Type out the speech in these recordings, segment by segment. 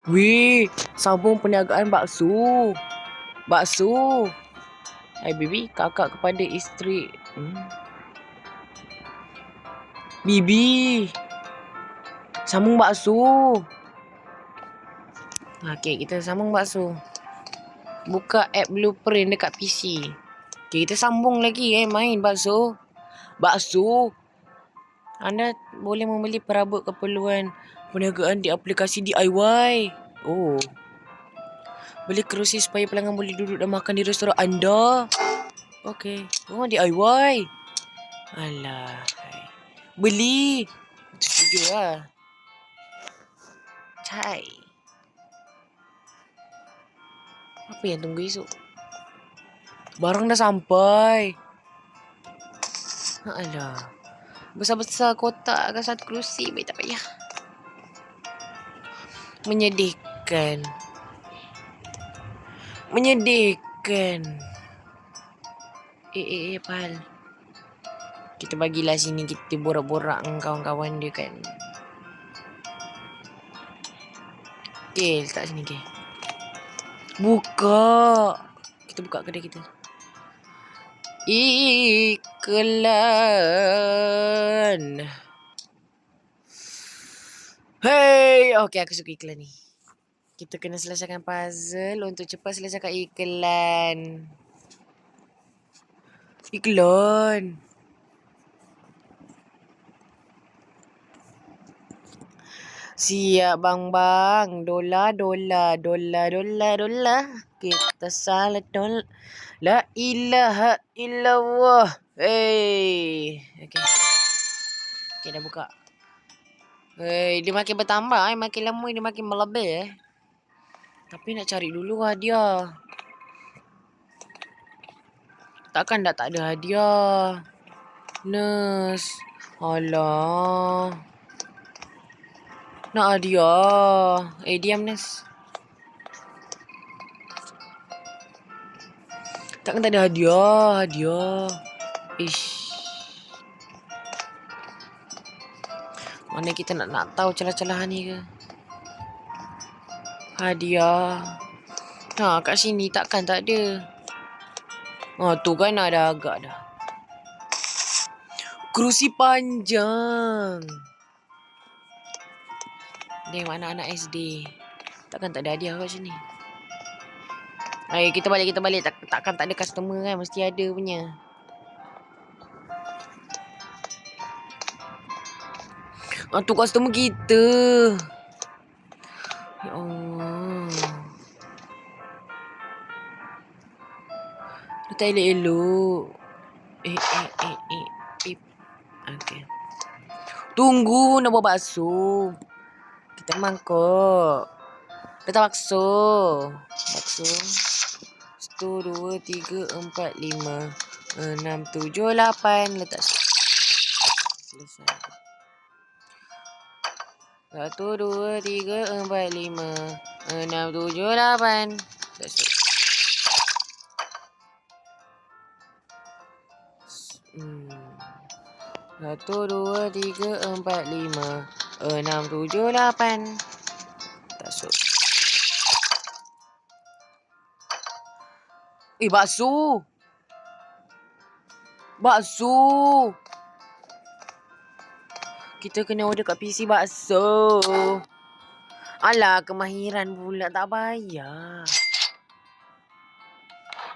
Weh, sambung perniagaan bakso. Bakso. Hai Bibi, kakak kepada isteri. Bibi, sambung bakso. Okay, kita sambung bakso. Buka app Blueprint dekat PC. Okay, kita sambung lagi main bakso. Bakso. Anda boleh membeli perabot keperluan perniagaan di aplikasi DIY. Oh. Beli kerusi supaya pelanggan boleh duduk dan makan di restoran anda. Okey. Oh, DIY. Alah. Beli. Setuju lah. Cai. Apa yang tunggu esok? Barang dah sampai. Alah. Besar-besar kotak ke satu kerusi. Baik tak payah. Menyedihkan. Pal. Kita bagilah sini, kita borak-borak dengan kawan-kawan dia kan. Okay, letak sini ke. Buka. Kita buka kedai kita. Iklan. Hey, okay, aku suka iklan ni. Kita kena selesaikan puzzle untuk cepat selesaikan iklan. Iklan. Siap bang. Dola. Kita salat dola. La ilaha illallah. Hey. Okay, dah buka. Hey, dia makin bertambah. Makin lama dia makin melebih. Tapi nak cari dulu hadiah. Takkan tak ada hadiah. Nurse. Alah. Nak hadiah. Diam Nurse. Takkan tak ada hadiah. Ish. Mana kita nak tahu celah-celah ni ke? Hadiah. Kat sini takkan tak ada. Tu kan ada agak dah. Kerusi panjang. Ni anak-anak SD. Takkan tak ada hadiah kat sini. Kita balik. Takkan tak ada customer kan. Mesti ada punya. Tu customer kita. Ya Allah. Letak elok-elok. Okay. Tunggu nak buat bakso. Kita mangkuk. Letak bakso. 1, 2, 3, 4, 5, 6, 7, 8. Letak selesai. 1, 2, 3, 4, 5, 6, 7, 8. That's it. 1, 2, 3, 4, 5, 6, 7, 8. That's it. Bakso. Kita kena order kat PC bakso. Alah, kemahiran pula tak bayar.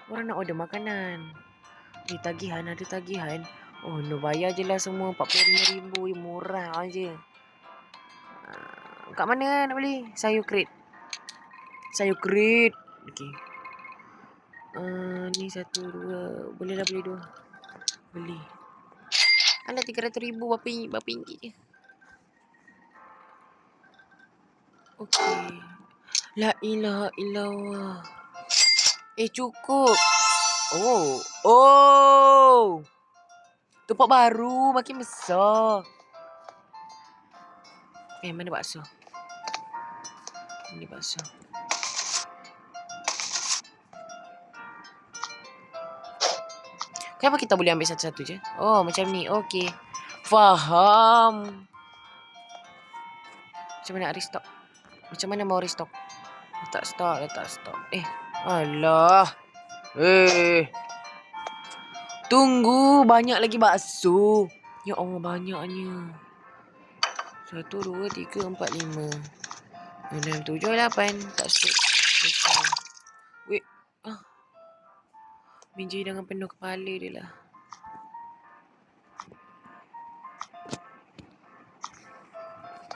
Orang nak order makanan. Tagihan. Oh no, bayar je lah semua 45,000. Murah je. Kat mana nak beli? Sayur crate. Okay. Ni 1, 2. Boleh 2. Beli. Alah, 300,000. Berapa ringgit je. Okay. La ilaha illallah. Cukup. Oh. Tempat baru makin besar. Mana bakso? Ini bakso. Kenapa kita boleh ambil satu-satu je? Oh, macam ni. Okey. Faham. Macam mana nak restock? Macam mana mau restock? Letak stok. Alah. Tunggu, banyak lagi bakso. Ya Allah, banyaknya. 1, 2, 3, 4, 5, 6, 7, 8. Tak stop. Wait. Meja dengan penuh kepala dia lah.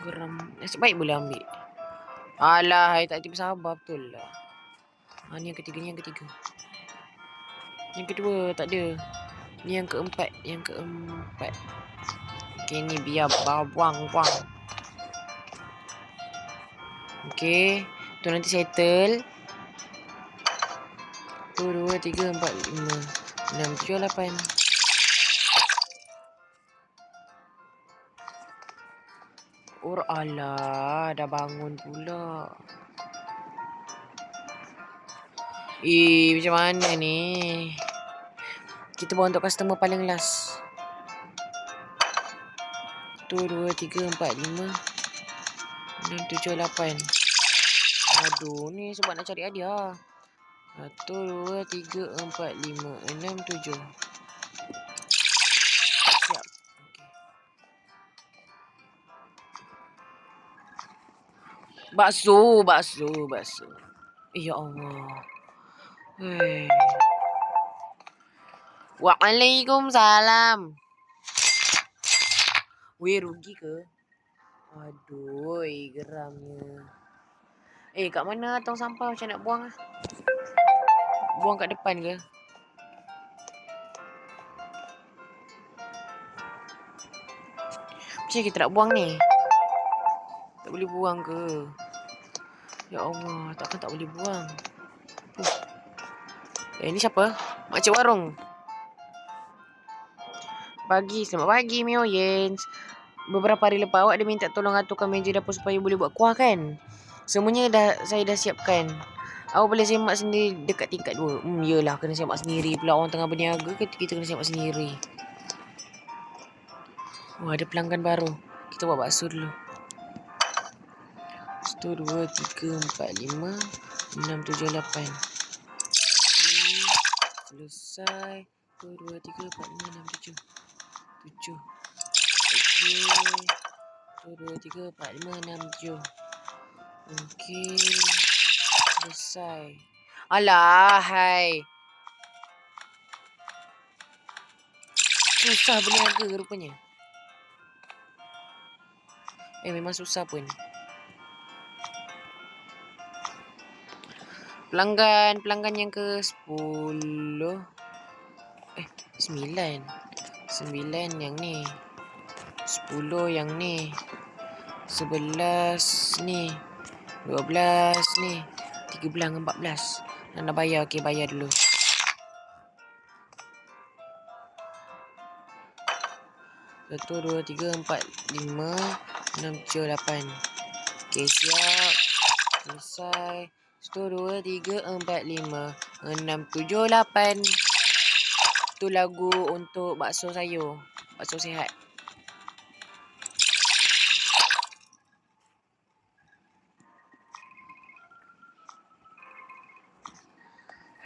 Geram. Nasib baik boleh ambil. Alah, tak tiba sabar betul lah. Ni yang ketiga. Yang kedua tak ada. Ni yang keempat. Okay, ni biar buang. Okay, tu nanti settle. 1, 2, 3, 4, 5, 6, 7, 8. Alah, dah bangun pula. Macam mana ni? Kita buat untuk customer paling last. 1, 2, 3, 4, 5, 6, 7, 8. Aduh, ni sebab nak cari hadiah. 1, 2, 3, 4, 5, 6, 7. Siap. Okay. Bakso. Ya Allah. Waalaikumsalam. Weh, rugi ke? Aduh, geramnya. Kat mana tong sampah macam nak buang? Buang kat depan ke? Macam kita nak buang ni? Tak boleh buang ke? Ya Allah, takkan tak boleh buang. Ni siapa? Makcik warung. Selamat pagi Mioyens. Beberapa hari lepas awak ada minta tolong aturkan meja dapur supaya boleh buat kuah kan? Semuanya saya dah siapkan. Awak boleh semak sendiri dekat tingkat 2. Yelah, kena semak sendiri pula. Orang tengah berniaga, kita kena semak sendiri. Ada pelanggan baru. Kita buat bakso dulu. 1, 2, 3, 4, 5, 6, 7, 8. Selesai. 1, 2, 3, 4, 5, 6, 7. 7. Okey. 1, 2, 3, 4, 5, 6, 7. Okey. Selesai. Alah, hai. Susah berniaga rupanya. Memang susah pun. Pelanggan yang ke 10. 9. 9 yang ni. 10 yang ni. 11 ni. 12 ni. 13 dengan 14. Nak bayar. Okey, bayar dulu. 1, 2, 3, 4, 5, 6, 7, 8. Okey, siap. Selesai. 1, 2, 3, 4, 5, 6, 7, 8. Tu lagu untuk bakso sayur. Bakso sihat.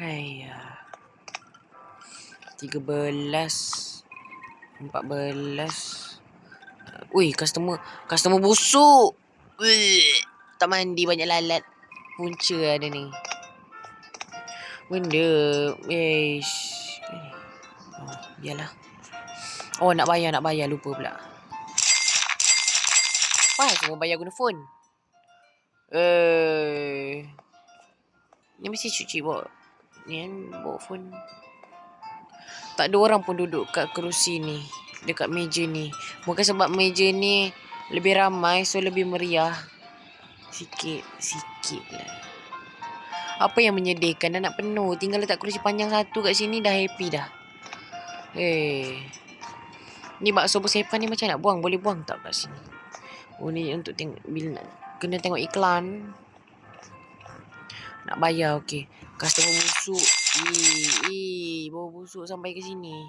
Haiya. 13, 14. Wih, customer busuk. Tak mandi, banyak lalat. Punca ada ni. Benda. Biarlah. Nak bayar. Lupa pula. Semua bayar guna phone. Ni mesti cuci bawa. Ni kan bawa phone. Tak ada orang pun duduk kat kerusi ni. Dekat meja ni. Mungkin sebab meja ni lebih ramai, so lebih meriah. Sikit lah. Apa yang menyedihkan? Dah nak penuh. Tinggal letak kerusi panjang satu kat sini, dah happy dah. Ni bakso bersepan ni macam nak buang. Boleh buang tak kat sini? Ni untuk tengok. Bila nak kena tengok iklan. Nak bayar, okey. Customer busuk. Bawa busuk sampai ke sini.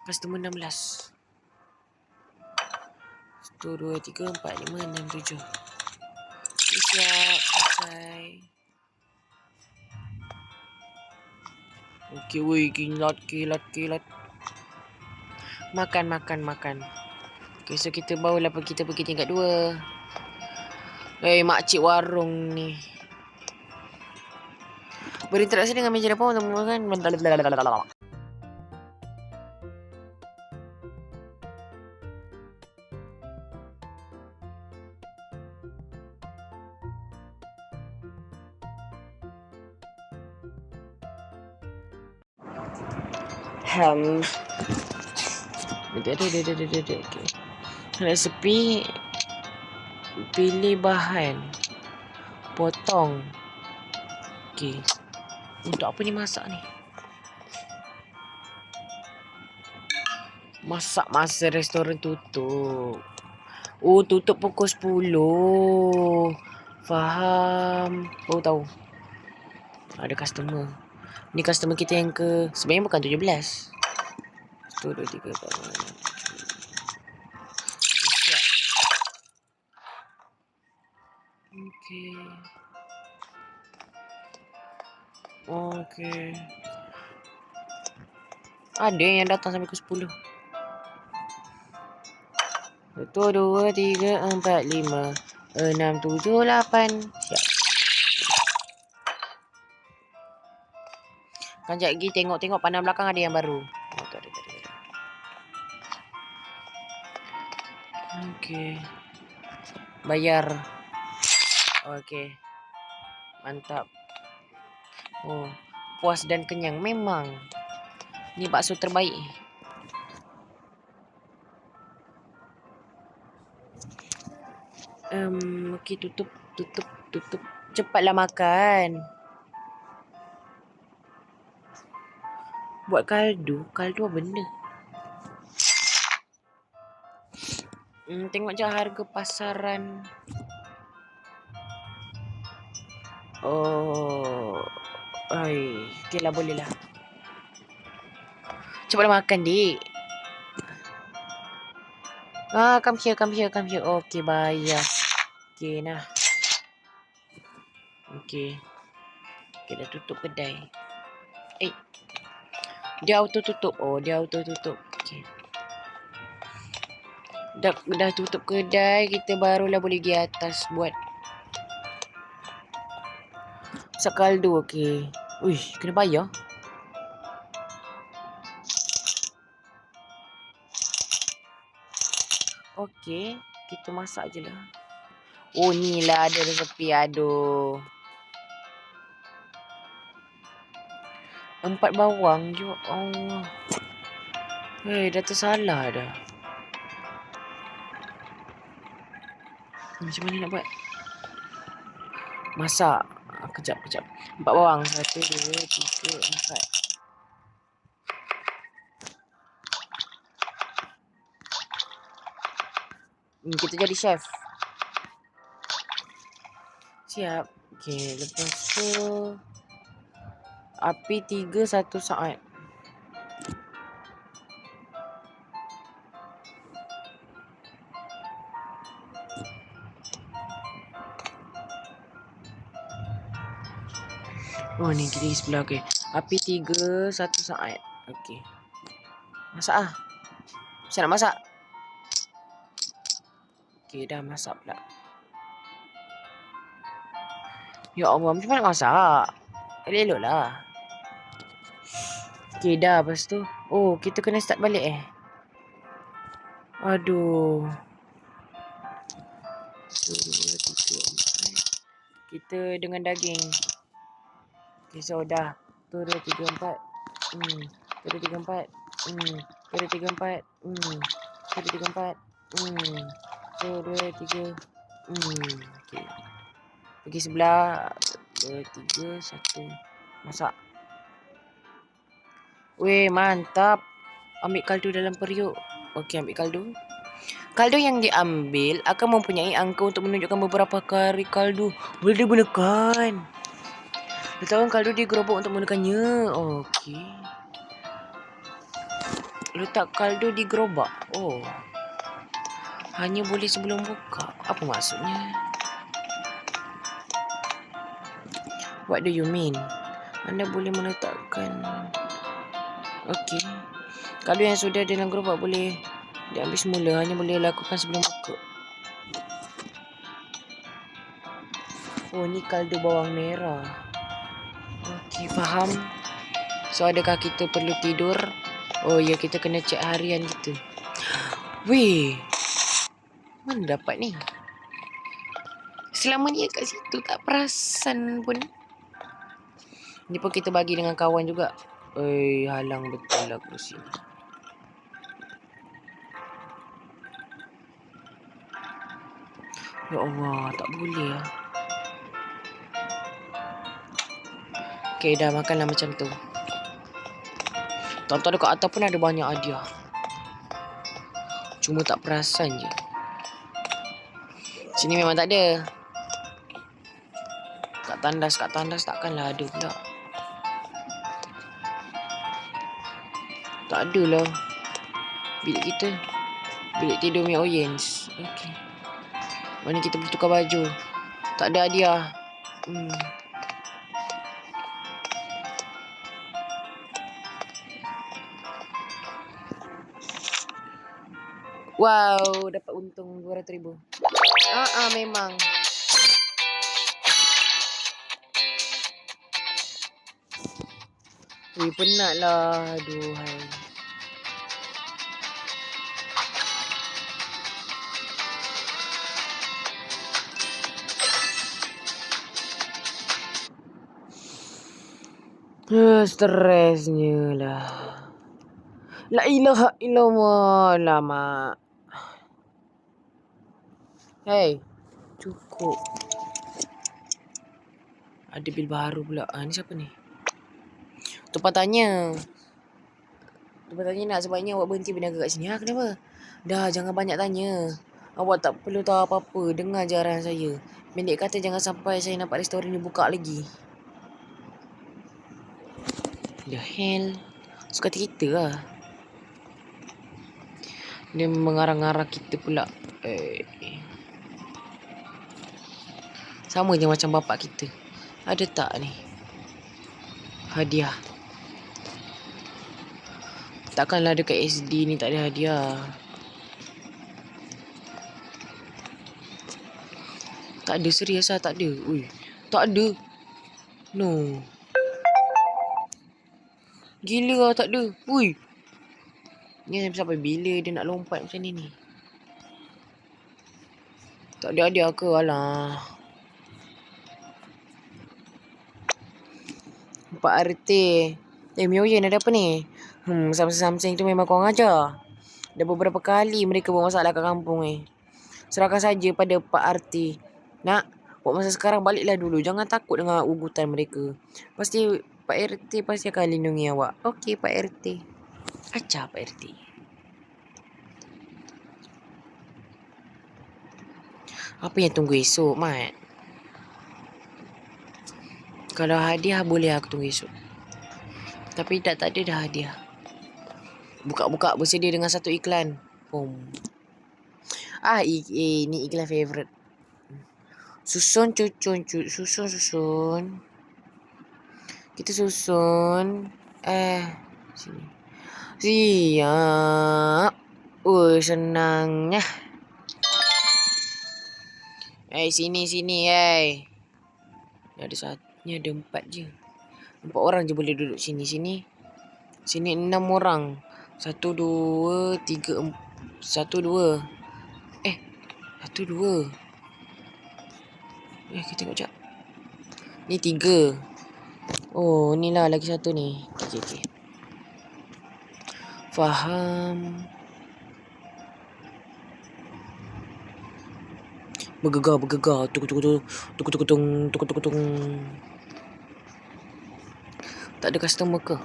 Customer 16. 1, 2, 3, 4, 5, 6, 7. Siap, selesai. Okey, woi, kilat. Makan. Okay, so kita barulah kita pergi tingkat 2. Makcik warung ni. Berinteraksi dengan meja depan untuk menggunakan Okay. Resepi, pilih bahan, potong. Okay. Untuk apa ni masak ni? Masak masa restoran tutup. Oh, tutup pukul 10. Faham. Baru tahu. Ada customer. Ni customer kita yang sebenarnya bukan 17. 1, 2, 3, 4, 5, 6. Okay. Ada yang datang sampai pukul 10. 1, 2, 3, 4, 5, 6, 7, 8. Siap. Kan sekejap lagi tengok pandang belakang ada yang baru. Oh, tu ada. Okay. Bayar. Okay. Mantap. Oh, puas dan kenyang memang. Ni bakso terbaik. Okay, tutup. Cepatlah makan. Buat kaldu apa benda? Tengok je harga pasaran. Oh. Okay lah, boleh lah. Cepatlah makan, dik. Come here. Okay, bayar. Okay, nah. Okay, dah tutup kedai. Dia auto tutup. Okay. Dah tutup kedai, kita barulah boleh pergi atas buat kaldu. Okay. Uish, kena bayar. Okay, kita masak je lah. Oh, ni lah ada resepi. Aduh. 4 bawang. Ya Allah. Dah tersalah dah. Macam mana nak buat? Masak. Kejap. 4 bawang. 1, 2, 3, 4. Kita jadi chef. Siap. Okay, lepas tu api 3 1 saat. Oh, ni kita di sebelah. Okay, api 3 1 saat. Okay, masak ah. Saya nak masak. Okay, dah masak pula. Ya Allah, macam mana nak masak? Elok lah. Okay, dah. Lepas tu, oh, kita kena start balik Aduh. 1, 2, 3, 4. Kita dengan daging. Okay, so dah. 1, 2, 3, 4. 1, 2, 3, 4. 1, 2, 3, 4. 1, 2, 3, 4. 1, 2, 3. Okay. Pergi sebelah. 2, 3, 1. Masak. Weh, mantap. Ambil kaldu dalam periuk. Okey, ambil kaldu. Kaldu yang diambil akan mempunyai angka untuk menunjukkan beberapa kali kaldu boleh digunakan. Letakkan kaldu di gerobak untuk menggunakannya. Okey. Letak kaldu di gerobak. Oh. Hanya boleh sebelum buka. Apa maksudnya? What do you mean? Anda boleh meletakkan... Okey. Kalau yang sudah dalam gerobak boleh diambil semula. Hanya boleh lakukan sebelum buka. Oh, ni kaldu bawang merah. Okey, faham. So, adakah kita perlu tidur? Oh ya, kita kena cek harian kita. Weh, mana dapat ni? Selama ni kat situ tak perasan pun. Ni pun kita bagi dengan kawan juga. Halang betul lah kursi. Ya Allah, tak boleh lah. Okay, dah makanlah macam tu. Tonton dekat atas pun ada banyak hadiah. Cuma tak perasan je. Sini memang tak ada. Kat tandas takkanlah ada pula. Tak ada lah. Bilik kita. Bilik tidur Mi Oyens. Okay. Mana kita boleh tukar baju. Tak ada hadiah. Wow, dapat untung 200,000. Memang. Penat lah. Aduhai. Stresnya lah. La ilaha illallah. Lama. Hey, cukup. Ada bil baru pula. Ni siapa ni? Tumpah tanya nak sebabnya awak berhenti berniaga kat sini. Kenapa? Dah, jangan banyak tanya. Awak tak perlu tahu apa-apa. Dengar je arahan saya. Pendek kata jangan sampai saya nampak restoran ni buka lagi. The hell. Suka hati kita lah. Dia mengarang-arang kita pula. Sama je macam bapak kita. Ada tak ni hadiah? Takkanlah dekat SD ni tak ada hadiah. Tak ada, serius lah tak ada. Tak ada. No. Gila lah tak ada. Ni sampai bila dia nak lompat macam ni. Tak ada hadiah ke? Alah. Pak RT. Mi Oyen ada apa ni? Samsung tu memang korang ajar. Dah beberapa kali mereka buat masalah kat kampung ni. Serahkan saja pada Pak RT. Nak, buat masa sekarang baliklah dulu. Jangan takut dengan ugutan mereka. Pasti Pak RT pasti akan lindungi awak. Okey Pak RT. Acah Pak RT. Apa yang tunggu esok, Mat? Kalau hadiah boleh aku tunggu esok. Tapi tak ada dah hadiah. Buka-buka bersedia dengan satu iklan. Ni iklan favourite. Susun cucun. Susun. Kita susun. Sini. Siap. Senangnya. Sini. Ni ada 4 je. 4 orang je boleh duduk sini. Sini 6 orang. 1, 2, 3, 1, 2. 1, 2. Kita tengok sekejap. Ni 3. Ni lah lagi satu ni. Okay. Faham. Bergegar. Tuk. Tak ada customer ke?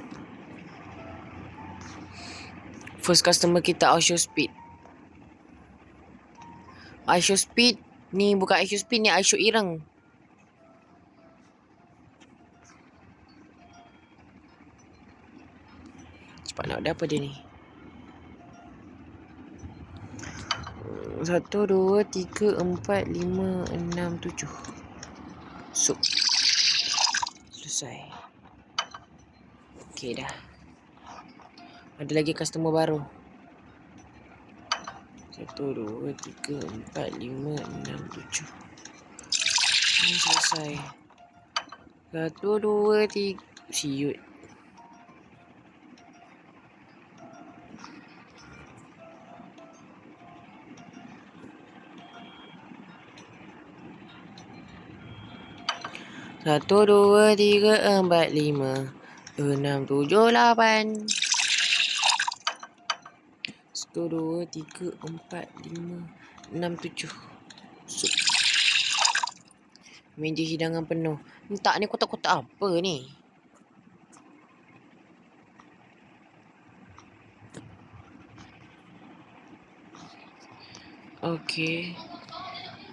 First customer kita Aisho Speed. Aisho Speed. Ni bukan Aisho Speed, ni Aisho Irang. Cepat nak ada apa dia ni? 1, 2, 3, 4, 5, 6, 7. Sup. Selesai. Okay dah. Ada lagi customer baru. 1, 2, 3, 4, 5, 6, 7. Ini selesai. 1, 2, 3. Siut. Satu, dua, tiga, empat, lima, 6, 7, 8. 1, 2, 3, 4, 5, 6, 7. Meja hidangan penuh. Entah ni kotak-kotak apa ni? Okey.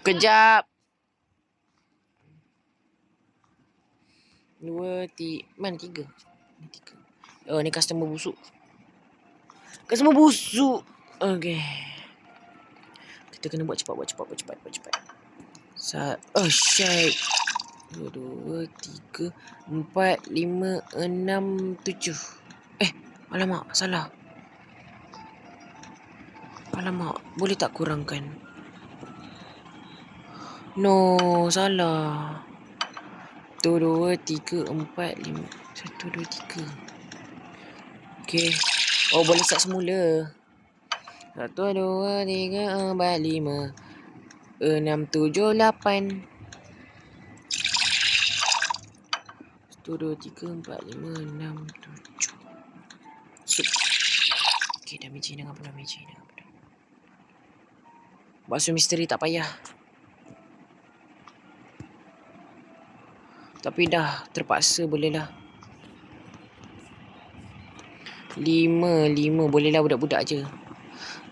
Kejap. 2, 3. Mana 3? Ni 3. Oh, ni customer busuk. Customer busuk. Okey. Kita kena buat cepat. Oh, shit. 1, 2, 3, 4, 5, 6, 7. Alamak, salah. Alamak, boleh tak kurangkan? No, salah. 1, 2, 3, 4, 5. 1, 2, 3. Okey. Oh, boleh start semula. 1, 2, 3, 4, 5, 6, 7, 8. 1, 2, 3, 4, 5, 6, 7. Okey, dah meja dengan penuh. Bakso misteri tak payah. Tapi dah terpaksa bolehlah. 5 bolehlah budak-budak je.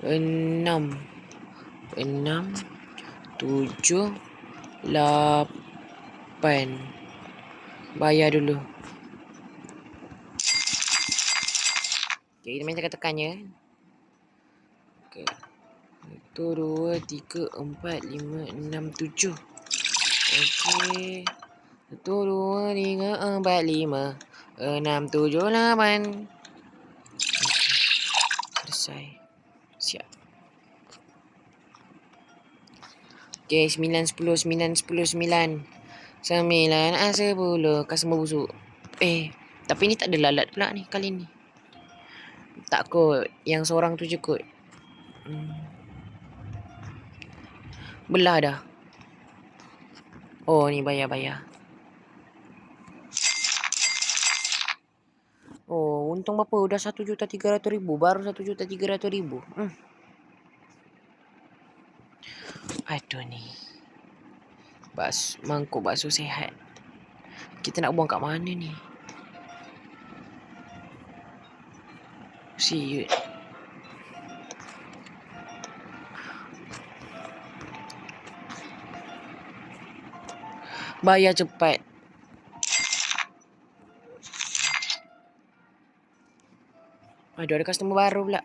6, 7, 8. Bayar dulu. Okay, kita main tekan-tekan je. Okay. 1, 2, 3, 4, 5, 6, 7. Okay. 1, 2, 3, 4, 5, 6, 7, 8. Selesai. Siap. Okay, 9, 10, 9, 10, 9. 9, 10. Customer busuk. Tapi ni tak ada lalat pula ni kali ni. Tak kot. Yang seorang tu je kot. Belah dah. Oh, ni bayar. Oh, untung berapa? Udah 1,300,000. Baru 1,300,000. Aduh ni. Mangkuk bakso sihat. Kita nak buang kat mana ni? Siut. Bayar cepat. Aduh, ada customer baru pula.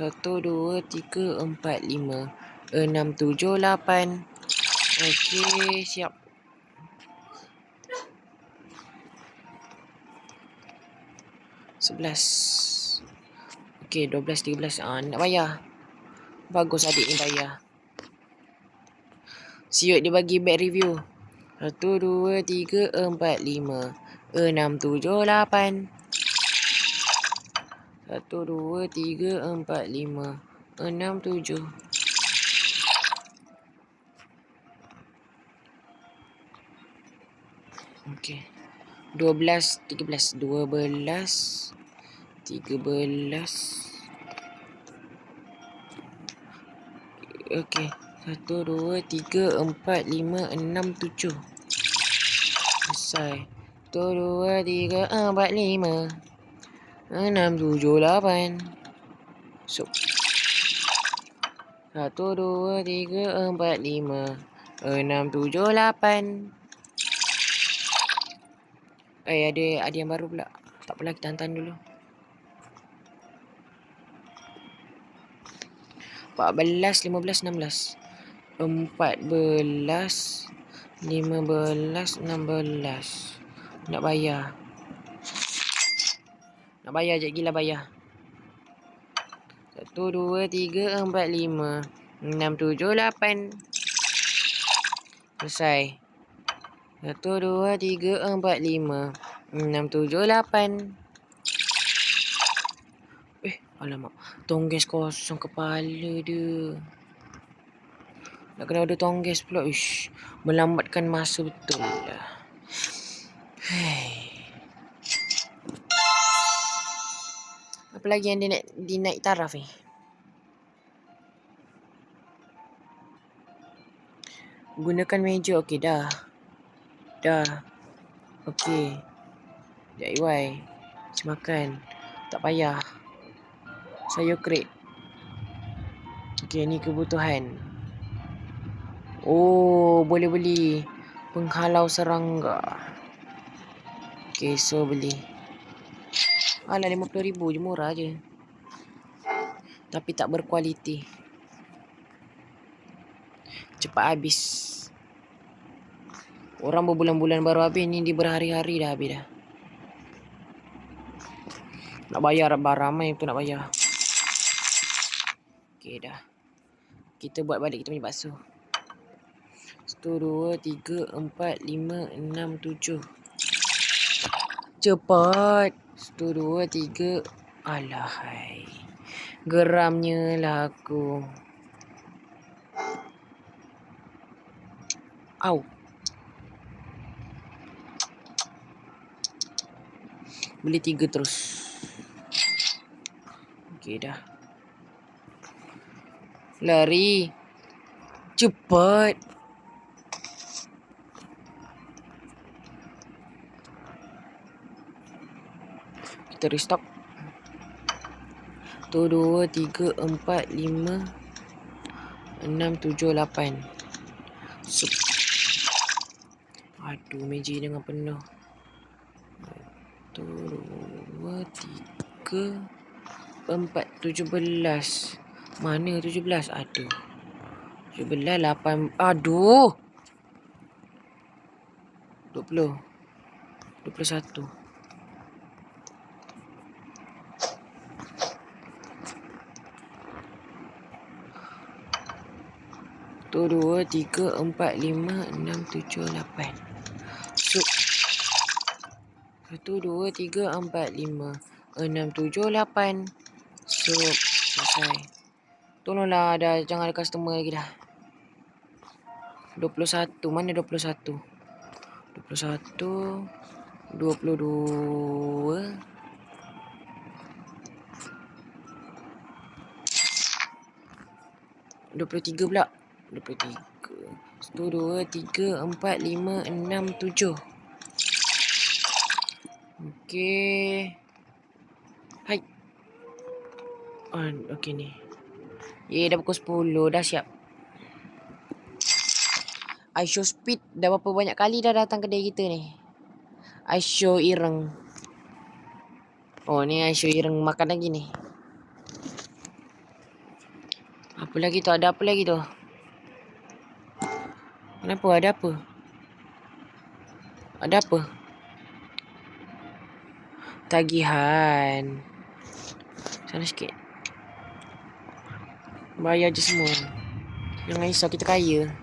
1, 2, 3, 4, 5, 6, 7, 8. Okey, siap. Sebelas. Okey, 12, 13. Nak bayar. Bagus adik ni bayar. Siut dia bagi bad review. 1, 2, 3, 4, 5, 6, 7, 8. 1, 2, 3, 4, 5, 6, 7. Okey. 12, 13. 12, 13. Okey. 1, 2, 3, 4, 5, 6, 7. Selesai. 1, 2, 3, 4, 5, 6, 7, 8. So. 1, 2, 3, 4, 5, 6, 7, 8. Ada yang baru pula. Tak apalah, kita hantar dulu. 14, 15, 16. 14, 15, 16. Nak bayar. Nak bayar je, gila bayar. 1, 2, 3, 4, 5, 6, 7, 8. Selesai. 1, 2, 3, 4, 5, 6, 7, 8. Alamak. Tongges kosong kepala dia. Nak kena order tongges pula. Ish, melambatkan masa betul lah. Apa lagi yang dia nak dinaik taraf ni? Gunakan meja. Okey dah. Okey. DIY. Macam makan. Tak payah. Sayur krep. Okey, ni kebutuhan. Oh, boleh beli penghalau serangga. Okey, so beli. Alah, 50,000 je, murah je. Tapi tak berkualiti. Cepat habis. Orang berbulan-bulan baru habis, ni dia berhari-hari dah habis dah. Nak bayar ramai tu nak bayar. Okey dah. Kita buat balik kita punya bakso. 1, 2, 3, 4, 5, 6, 7. Cepat. 1, 2, 3. Alahai. Geramnya lah aku. Au. Beli 3 terus. Okey dah. Lari. Cepat. Kita restock. 1, 2, 3, 4, 5, 6, 7, 8. Aduh, meja dengan penuh. 1, 2, 3, 4, 17. Mana 17? Aduh. 17, 8. Aduh. 20. 21. Tu 2, 3, 4, 5, 6, 7, 8. 1, 2, 3, 4, 5, 6, 7, 8. Selesai. Tolonglah, jangan ada customer lagi dah. 21. Mana 21? 21. 22. 23 pula. 23. 1, 2, 3, 4, 5, 6, 7. Okey. Hai. Okey ni. Dah pukul 10. Dah siap. I show speed. Dah berapa banyak kali dah datang kedai kita ni. I show ireng. Oh, ni I show ireng makan lagi ni. Apa lagi tu? Ada apa lagi tu? Kenapa? Ada apa? Ada apa? Tagihan. Sana sikit. Bayar je semua. Jangan risau, kita kaya.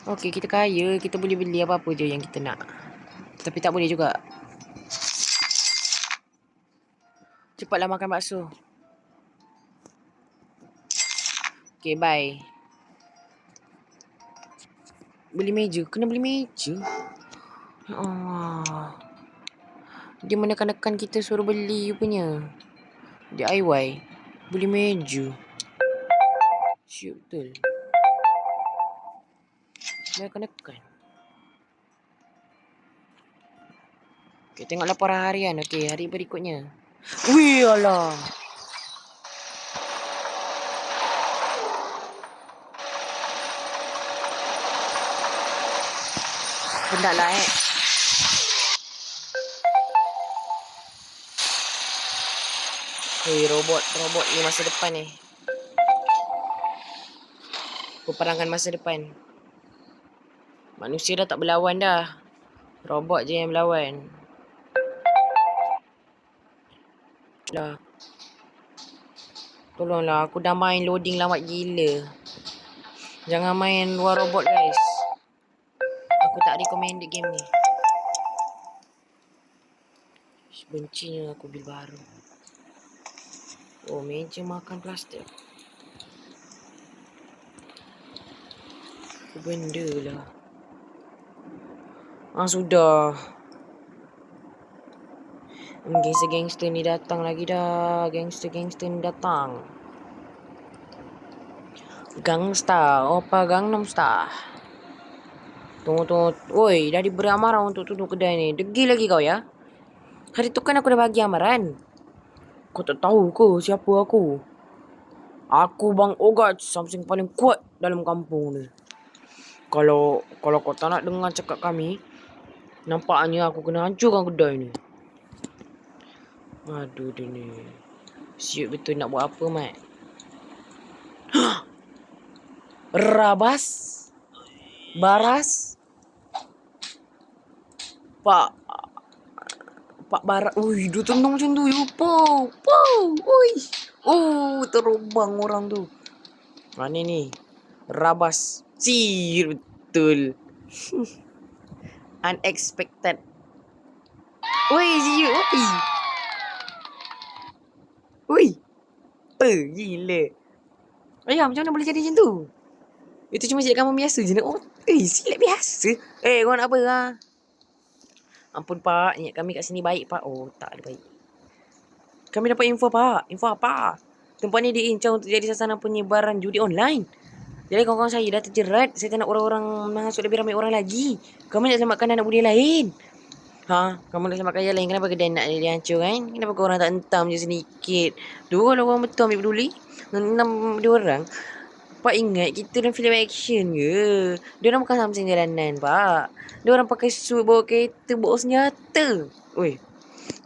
Okey, kita kaya. Kita boleh beli apa-apa je yang kita nak. Tapi tak boleh juga. Cepatlah makan bakso. Okey, bye. Beli meja. Kena beli meja. Ya Allah. Dia menekan-nekan kita suruh beli punya. DIY. Beli meja. Syuk betul. Menekan-nekan. Okay, tengok laporan harian. Okey, hari berikutnya. Wih, alah. Pendaklah robot ni masa depan ni. Peperangan masa depan. Manusia dah tak berlawan dah. Robot je yang berlawan. Dah. Tolonglah, aku dah main loading lambat gila. Jangan main luar robot guys. Aku tak recommended game ni. Bencinya aku bil baru. Oh, meja makan plastik. Apa benda lah. Sudah. Gangster-gangster ni datang lagi dah. Gangster-gangster ni datang. Gangsta. Opa Gangnam Style. Tunggu. Oi, dah diberi amaran untuk tutup kedai ni. Degil lagi kau ya. Hari tu kan aku dah bagi amaran. Kau tak tahu ke siapa aku? Aku Bang Ogat, something paling kuat dalam kampung ni. Kalau kau tak nak dengar cakap kami, nampaknya aku kena hancurkan kedai ni. Aduh dia ni. Siut betul nak buat apa, Mat? Rabas? Baras? Pak Barat. Ui, dia tendang macam tu. Pow. Ui. Oh, terbang orang tu. Mana ni? Rabas. Siut betul. Unexpected. Ui, siut. Ui. Gila. Ayah, macam mana boleh jadi macam tu? Itu cuma silap kamu biasa je nak. Oh, silap biasa. Kau nak apa lah? Ampun pak, niat kami kat sini baik pak. Oh, tak ada baik. Kami dapat info pak. Info apa? Tempat ni diincang untuk jadi sasaran penyebaran judi online. Jadi kawan-kawan saya dah terjerat. Saya tak nak orang-orang menghasut lebih ramai orang lagi. Kami nak selamatkan anak muda lain. Kamu nak selamatkan yang lain. Kenapa kedai nak dihancur kan? Kenapa korang tak entam je sedikit? Tu kalau orang betul ambil peduli. Enam dia orang. Pak ingat kita dalam film action ke? Dia orang bukan samseng jalanan, Pak. Dia orang pakai suit, bawa kereta, bawa senjata. Oi.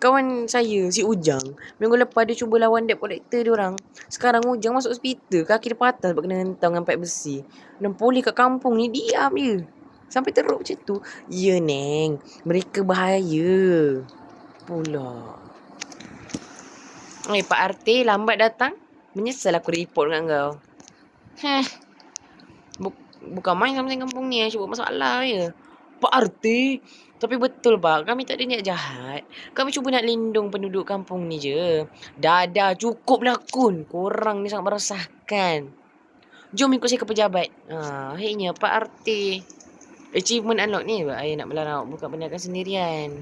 Kawan saya, si Ujang, minggu lepas dia cuba lawan debt collector dia orang. Sekarang Ujang masuk hospital, kaki dia patah sebab kena hentam dengan pipe besi. Dan polis kat kampung ni diam je. Sampai teruk macam tu. Ya, Neng. Mereka bahaya. Pula. Pak RT lambat datang. Menyesal aku report dengan kau. Bukan main sama dengan kampung ni. Cuba masalah je. Pak RT. Tapi betul pak. Kami tak ada niat jahat. Kami cuba nak lindung penduduk kampung ni je. Dah cukup lakon. Korang ni sangat meresahkan. Jom ikut saya ke pejabat. Akhirnya Pak RT. Achievement unlock ni. Ayah nak melarang buka pendidikan sendirian.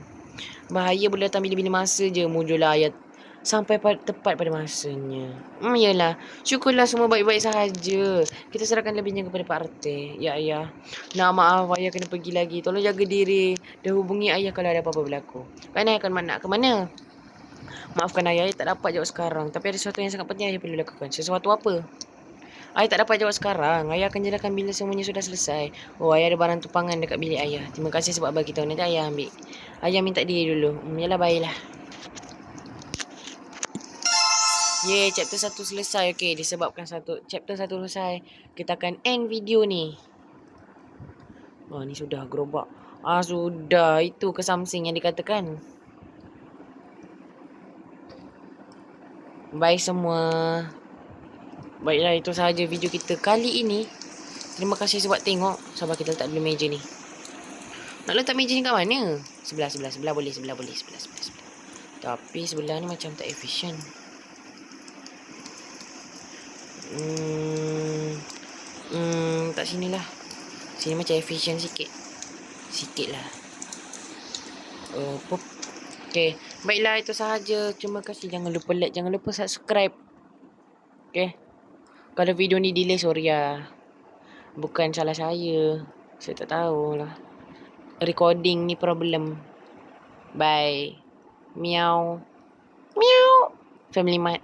Bahaya boleh datang bila-bila masa je. Muncullah ayat sampai tepat pada masanya. Yalah. Syukurlah semua baik-baik sahaja. Kita serahkan lebihnya kepada Pak RT. Ya, ayah. Nak maaf, ayah kena pergi lagi. Tolong jaga diri. Dan hubungi ayah kalau ada apa-apa berlaku. Kan ayah akan nak ke mana? Maafkan ayah tak dapat jawab sekarang. Tapi ada sesuatu yang sangat penting ayah perlu lakukan. Sesuatu apa? Ayah tak dapat jawab sekarang. Ayah akan jelaskan bila semuanya sudah selesai. Oh, ayah ada barang tumpangan dekat bilik ayah. Terima kasih sebab bagi tahu. Nanti ayah ambil. Ayah minta diri dulu. Yalah, baiklah. Chapter 1 selesai. Okay, disebabkan chapter 1 selesai, kita akan end video ni. Ni sudah gerobak. Sudah. Itu kesamsing yang dikatakan. Bye semua. Baiklah, itu sahaja video kita kali ini. Terima kasih sebab tengok. Sabar, kita letak dulu meja ni. Nak letak meja ni kat mana? Sebelah boleh. Sebelah. Tapi sebelah ni macam tak efisien. Tak sinilah. Sini macam efisien sikit lah. Okay. Baiklah, itu sahaja. Terima kasih. Jangan lupa like. Jangan lupa subscribe. Okay. Kalau video ni delay, sorry lah. Bukan salah saya. Saya tak tahulah. Recording ni problem. Bye. Meow. Family Mart.